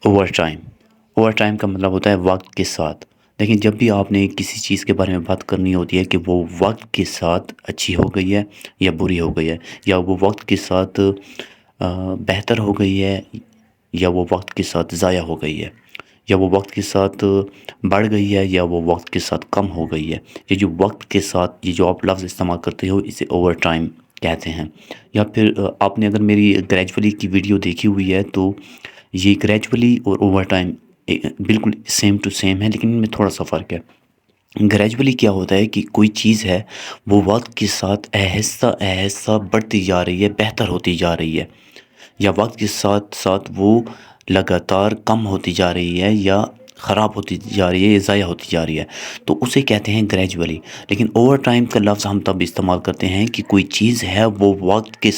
Over time, over time کا مطلب ہوتا ہے وقت کے ساتھ. لیکن جب بھی آپ نے کسی چیز کے بارے میں بات کرنی ہوتی ہے کہ وہ وقت کے ساتھ اچھی ہو گئی ہے یا بری ہو گئی ہے، یا وہ وقت کے ساتھ بہتر ہو گئی ہے، یا وہ وقت کے ساتھ ضائع ہو گئی ہے، یا وہ وقت کے ساتھ بڑھ گئی ہے، یا وہ وقت کے ساتھ کم ہو گئی ہے. یہ جو وقت کے ساتھ یہ جو آپ لفظ استعمال کرتے ہو اسے اوور ٹائم کہتے ہیں. یا پھر آپ نے اگر میری گریجولی کی ویڈیو دیکھی ہوئی ہے تو یہ گریجولی اور اوور ٹائم بالکل سیم ٹو سیم ہے، لیکن ان میں تھوڑا سا فرق ہے. گریجولی کیا ہوتا ہے کہ کوئی چیز ہے وہ وقت کے ساتھ آہستہ آہستہ بڑھتی جا رہی ہے، بہتر ہوتی جا رہی ہے، یا وقت کے ساتھ ساتھ وہ لگاتار کم ہوتی جا رہی ہے، یا خراب ہوتی جا رہی ہے، یا ضائع ہوتی جا رہی ہے، تو اسے کہتے ہیں گریجولی. لیکن اوور ٹائم کا لفظ ہم تب استعمال کرتے ہیں کہ کوئی چیز ہے وہ وقت کے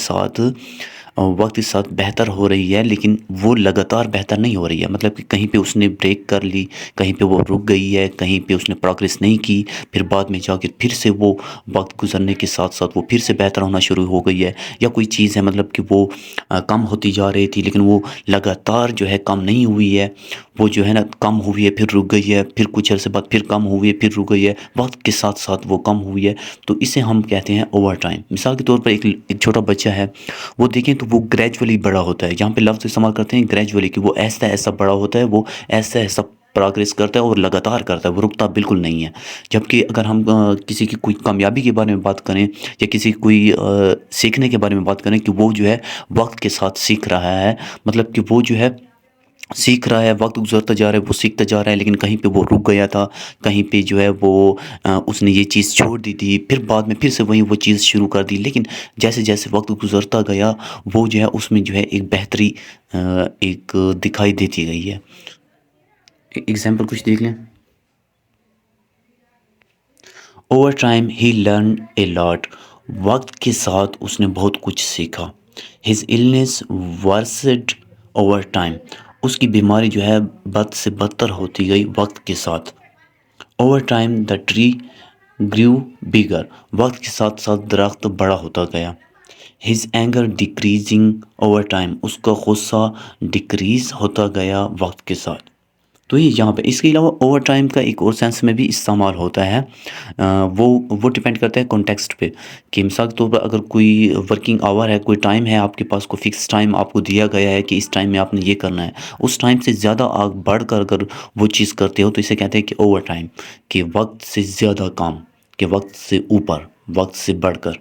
ساتھ بہتر ہو رہی ہے، لیکن وہ لگاتار بہتر نہیں ہو رہی ہے. مطلب کہ کہیں پہ اس نے بریک کر لی، کہیں پہ وہ رک گئی ہے، کہیں پہ اس نے پروگریس نہیں کی، پھر بعد میں جا کے پھر سے وہ وقت گزرنے کے ساتھ ساتھ وہ پھر سے بہتر ہونا شروع ہو گئی ہے. یا کوئی چیز ہے مطلب کہ وہ کم ہوتی جا رہی تھی لیکن وہ لگاتار جو ہے کم نہیں ہوئی ہے، وہ جو ہے نا کم ہوئی ہے پھر رک گئی ہے، پھر کچھ عرصے بعد پھر کم ہوئی ہے پھر رک گئی ہے، وقت کے ساتھ ساتھ وہ کم ہوئی ہے. تو اسے ہم کہتے ہیں اوور ٹائم. مثال کے طور پر ایک چھوٹا بچہ ہے، وہ دیکھیں تو وہ گریجولی بڑا ہوتا ہے. یہاں پہ لفظ استعمال کرتے ہیں گریجولی کہ وہ ایسا ایسا بڑا ہوتا ہے، وہ ایسا ایسا پروگریس کرتا ہے اور لگاتار کرتا ہے، وہ رکتا بالکل نہیں ہے. جبکہ اگر ہم کسی کی کوئی کامیابی کے بارے میں بات کریں، یا کسی کوئی سیکھنے کے بارے میں بات کریں کہ وہ جو ہے وقت کے ساتھ سیکھ رہا ہے، مطلب کہ وہ جو ہے سیکھ رہا ہے، وقت گزرتا جا رہا ہے، وہ سیکھتا جا رہا ہے، لیکن کہیں پہ وہ رک گیا تھا، کہیں پہ جو ہے وہ اس نے یہ چیز چھوڑ دی تھی، پھر بعد میں پھر سے وہیں وہ چیز شروع کر دی. لیکن جیسے جیسے وقت گزرتا گیا وہ جو ہے اس میں جو ہے ایک بہتری ایک دکھائی دیتی گئی ہے. ایگزامپل کچھ دیکھ لیں. اوور ٹائم ہی لرن اے لاٹ. وقت کے ساتھ اس نے بہت کچھ سیکھا. His illness worsened over time. اس کی بیماری جو ہے بد سے بدتر ہوتی گئی وقت کے ساتھ. Over time the tree grew bigger. وقت کے ساتھ ساتھ درخت بڑا ہوتا گیا. His anger decreasing over time. اس کا غصہ ڈکریز ہوتا گیا وقت کے ساتھ. تو یہ یہاں پہ اس کے علاوہ اوور ٹائم کا ایک اور سینس میں بھی استعمال ہوتا ہے. وہ ڈپینڈ کرتا ہے کانٹیکسٹ پہ، کہ مثال کے طور پر اگر کوئی ورکنگ آور ہے، کوئی ٹائم ہے آپ کے پاس، کوئی فکس ٹائم آپ کو دیا گیا ہے کہ اس ٹائم میں آپ نے یہ کرنا ہے، اس ٹائم سے زیادہ آگ بڑھ کر اگر وہ چیز کرتے ہو تو اسے کہتے ہیں کہ اوور ٹائم، کہ وقت سے زیادہ کام، کہ وقت سے اوپر، وقت سے بڑھ کر.